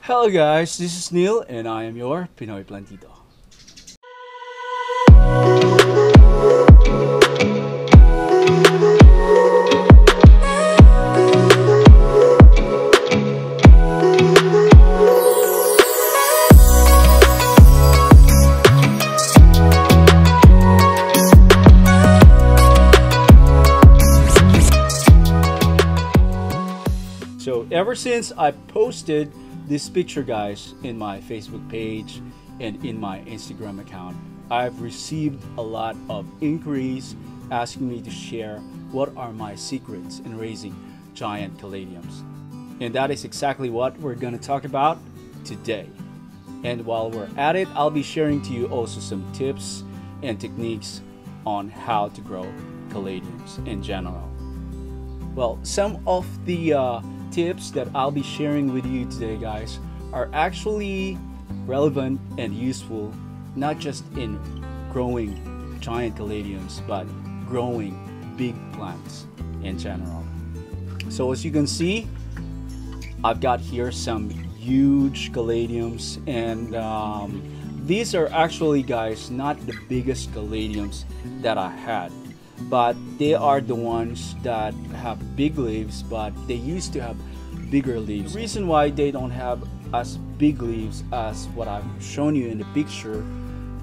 Hello guys, this is Neil and I am your Pinoy Plantito. So ever since I posted this picture guys in my Facebook page and in my Instagram account, I've received a lot of inquiries asking me to share what are my secrets in raising giant caladiums. And that is exactly what we're going to talk about today. And while we're at it, I'll be sharing to you also some tips and techniques on how to grow caladiums in general. Well, some of the tips that I'll be sharing with you today guys are actually relevant and useful not just in growing giant caladiums but growing big plants in general. So as you can see, I've got here some huge caladiums, and these are actually guys not the biggest caladiums that I had, but they are the ones that have big leaves, but they used to have bigger leaves. The reason why they don't have as big leaves as what I've shown you in the picture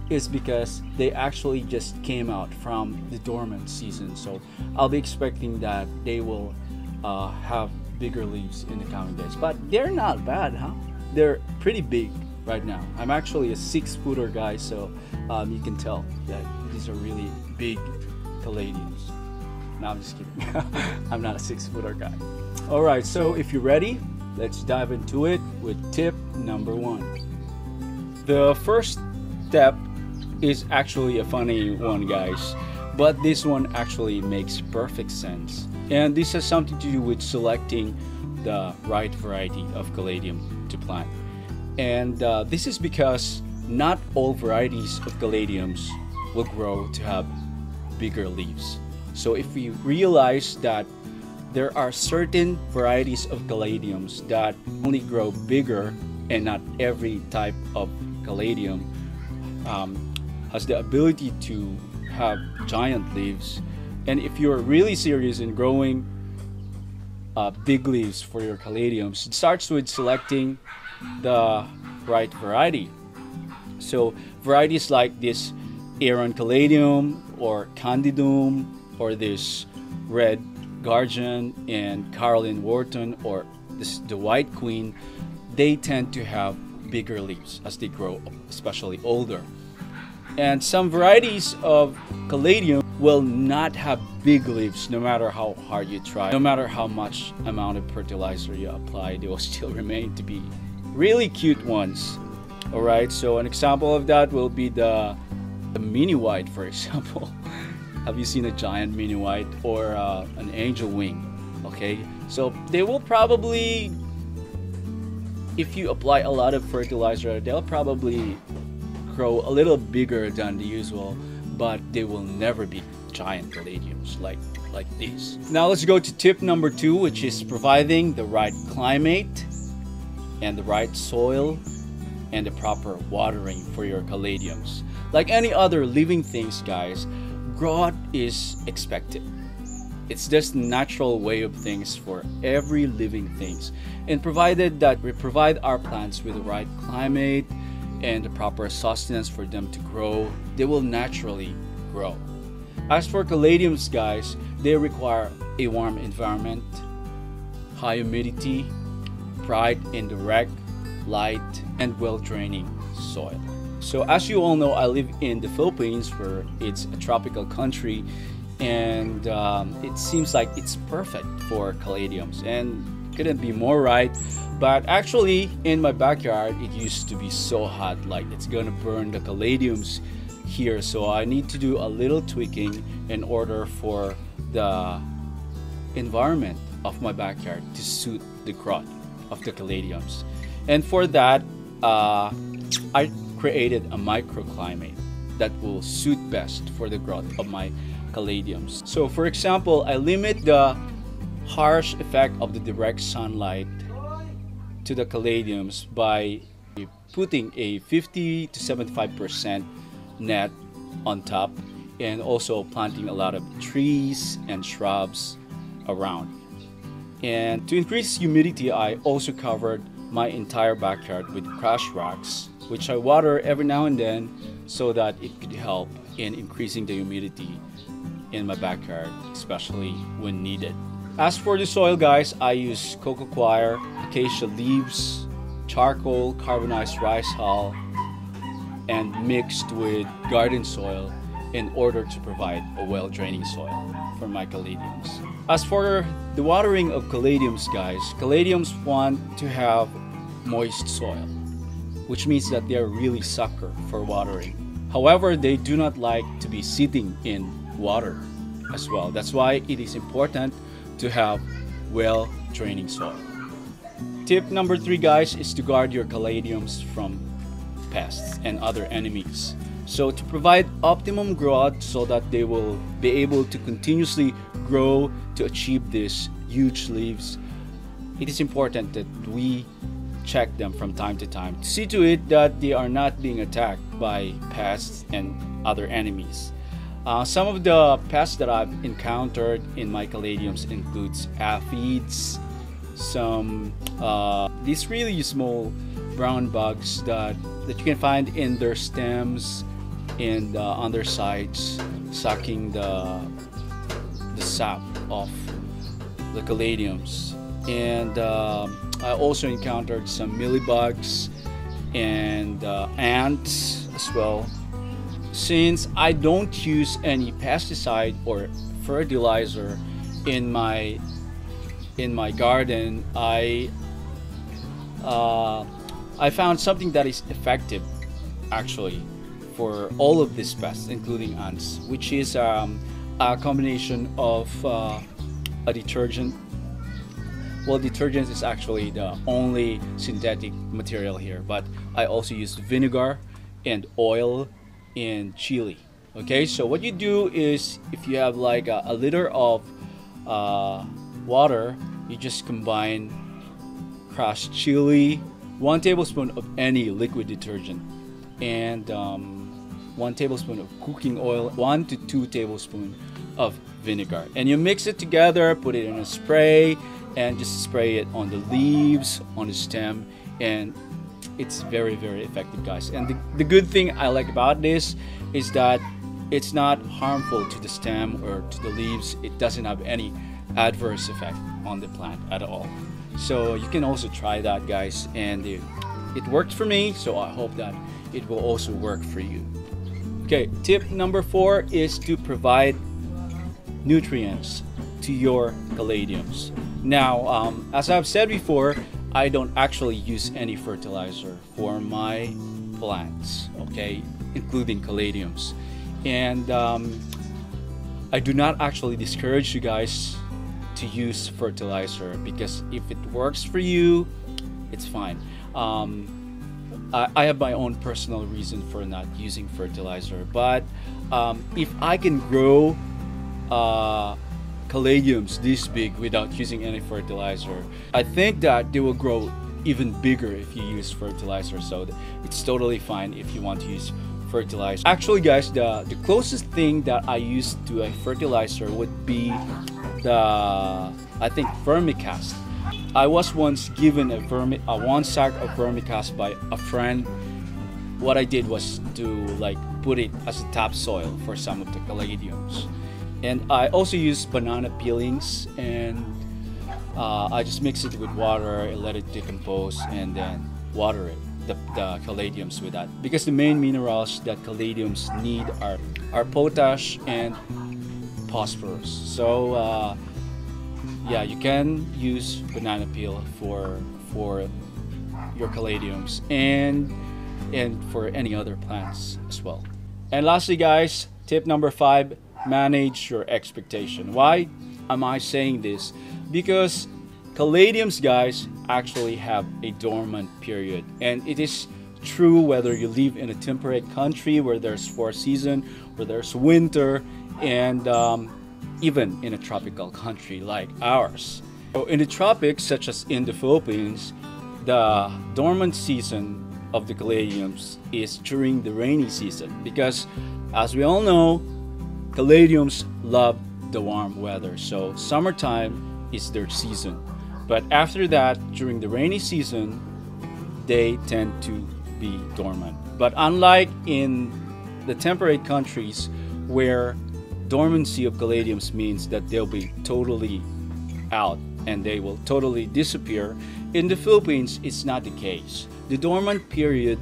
is because they actually just came out from the dormant season. So I'll be expecting that they will have bigger leaves in the coming days, but they're not bad, huh? They're pretty big right now. I'm actually a 6-footer guy, so you can tell that these are really big caladiums. No, I'm just kidding. I'm not a 6-footer guy. All right, so if you're ready, let's dive into it with tip number 1. The first step is actually a funny one, guys, but this one actually makes perfect sense. And this has something to do with selecting the right variety of caladium to plant. And this is because not all varieties of caladiums will grow to have bigger leaves. So if we realize that there are certain varieties of caladiums that only grow bigger, and not every type of caladium has the ability to have giant leaves. And if you're really serious in growing big leaves for your caladiums, it starts with selecting the right variety. So varieties like this Aeron caladium or Candidum, or this red Guardian and Caroline Wharton, or the White Queen, they tend to have bigger leaves as they grow, especially older. And some varieties of caladium will not have big leaves no matter how hard you try. No matter how much amount of fertilizer you apply, they will still remain to be really cute ones. Alright, so an example of that will be the mini white, for example. Have you seen a giant mini white or an angel wing? Okay, so they will probably, if you apply a lot of fertilizer, they'll probably grow a little bigger than the usual, but they will never be giant caladiums like these. Now let's go to tip number 2, which is providing the right climate and the right soil and the proper watering for your caladiums. Like any other living things, guys, growth is expected. It's just natural way of things for every living things, and provided that we provide our plants with the right climate and the proper sustenance for them to grow, they will naturally grow. As for caladiums, guys, they require a warm environment, high humidity, bright and direct light, and well-draining soil. So as you all know, I live in the Philippines, where it's a tropical country, and it seems like it's perfect for caladiums, and couldn't be more right. But actually in my backyard it used to be so hot, like it's gonna burn the caladiums here, so I need to do a little tweaking in order for the environment of my backyard to suit the growth of the caladiums. And for that I created a microclimate that will suit best for the growth of my caladiums. So for example, I limit the harsh effect of the direct sunlight to the caladiums by putting a 50 to 75% net on top, and also planting a lot of trees and shrubs around. And to increase humidity, I also covered my entire backyard with crushed rocks, which I water every now and then so that it could help in increasing the humidity in my backyard, especially when needed. As for the soil, guys, I use coco coir, acacia leaves, charcoal, carbonized rice hull, and mixed with garden soil in order to provide a well-draining soil for my caladiums. As for the watering of caladiums, guys, caladiums want to have moist soil, which means that they are really sucker for watering. However, they do not like to be sitting in water as well. That's why it is important to have well-draining soil. Tip number 3, guys, is to guard your caladiums from pests and other enemies. So to provide optimum growth so that they will be able to continuously grow to achieve these huge leaves, it is important that we check them from time to time to see to it that they are not being attacked by pests and other enemies. Some of the pests that I've encountered in my caladiums includes aphids, some these really small brown bugs that you can find in their stems and on their sides, sucking the sap of the caladiums. And I also encountered some mealybugs and ants as well. Since I don't use any pesticide or fertilizer in my garden, I found something that is effective actually for all of these pests, including ants, which is a combination of a detergent. Well, detergent is actually the only synthetic material here, but I also use vinegar and oil and chili. Okay, so what you do is, if you have like a liter of water, you just combine crushed chili, 1 tablespoon of any liquid detergent, and 1 tablespoon of cooking oil, 1 to 2 tablespoons of vinegar, and you mix it together, put it in a spray, and just spray it on the leaves, on the stem, and it's very, very effective, guys. And the good thing I like about this is that it's not harmful to the stem or to the leaves. It doesn't have any adverse effect on the plant at all. So you can also try that, guys, and it worked for me, so I hope that it will also work for you. Okay, tip number 4 is to provide nutrients to your caladiums. Now, as I've said before, I don't actually use any fertilizer for my plants, okay, including caladiums. And I do not actually discourage you guys to use fertilizer, because if it works for you, it's fine. I have my own personal reason for not using fertilizer, but if I can grow caladiums this big without using any fertilizer, I think that they will grow even bigger if you use fertilizer. So it's totally fine if you want to use fertilizer. Actually, guys, the closest thing that I use to a fertilizer would be I think vermicast. I was once given a 1 sack of vermicast by a friend. What I did was to like put it as a topsoil for some of the caladiums. And I also use banana peelings, and I just mix it with water and let it decompose, and then water it, the caladiums, with that. Because the main minerals that caladiums need are potash and phosphorus. So yeah, you can use banana peel for your caladiums and for any other plants as well. And lastly, guys, tip number 5. Manage your expectation. Why am I saying this? Because caladiums, guys, actually have a dormant period, and it is true whether you live in a temperate country where there's 4 seasons, where there's winter, and even in a tropical country like ours. So in the tropics, such as in the Philippines, the dormant season of the caladiums is during the rainy season, because as we all know, caladiums love the warm weather. So summertime is their season. But after that, during the rainy season, they tend to be dormant. But unlike in the temperate countries where dormancy of caladiums means that they'll be totally out and they will totally disappear, in the Philippines it's not the case. The dormant period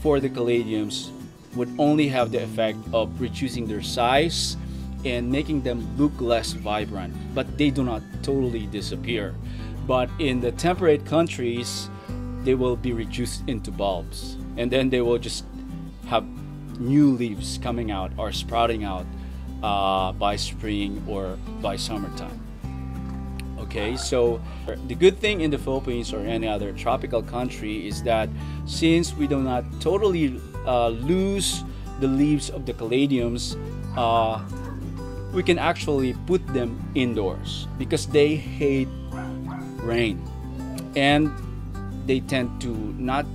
for the caladiums would only have the effect of reducing their size and making them look less vibrant, but they do not totally disappear. But in the temperate countries, they will be reduced into bulbs, and then they will just have new leaves coming out or sprouting out by spring or by summertime. Okay, so the good thing in the Philippines or any other tropical country is that since we do not totally lose the leaves of the caladiums, we can actually put them indoors because they hate rain and they tend to not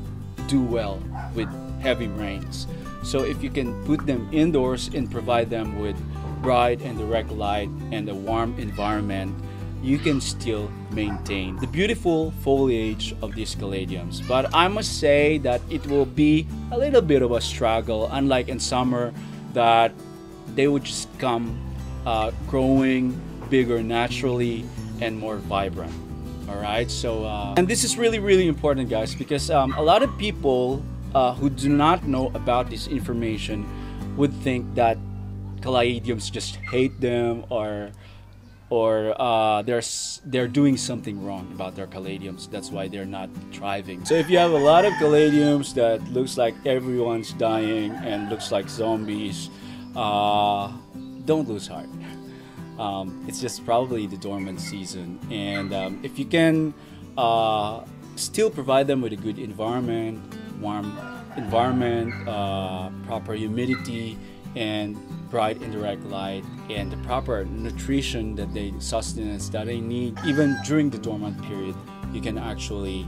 do well with heavy rains. So if you can put them indoors and provide them with bright and direct light and a warm environment, you can still maintain the beautiful foliage of these caladiums. But I must say that it will be a little bit of a struggle, unlike in summer that they would just come growing bigger naturally and more vibrant. All right, so and this is really important, guys, because a lot of people who do not know about this information would think that caladiums just hate them or they're doing something wrong about their caladiums. That's why they're not thriving. So if you have a lot of caladiums that looks like everyone's dying and looks like zombies, don't lose heart. It's just probably the dormant season, and if you can still provide them with a good environment, warm environment, proper humidity, and bright and direct light, and the proper nutrition that sustenance that they need, even during the dormant period, you can actually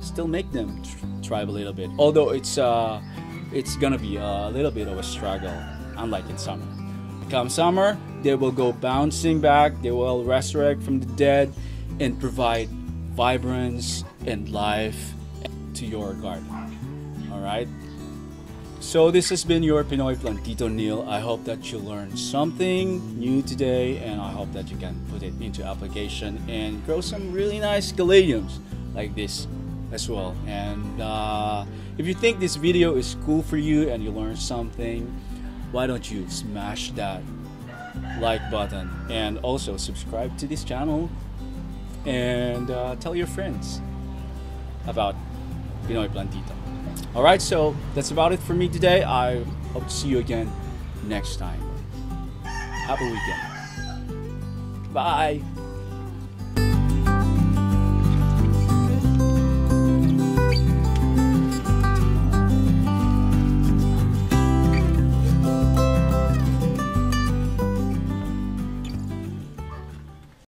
still make them thrive a little bit. Although it's gonna be a little bit of a struggle, unlike in summer. Come summer, they will go bouncing back, they will resurrect from the dead and provide vibrance and life to your garden. All right. So this has been your Pinoy Plantito, Neil. I hope that you learned something new today, and I hope that you can put it into application and grow some really nice caladiums like this as well. And if you think this video is cool for you and you learned something, why don't you smash that like button and also subscribe to this channel and tell your friends about Pinoy Plantito. Alright, so that's about it for me today. I hope to see you again next time. Have a weekend. Bye!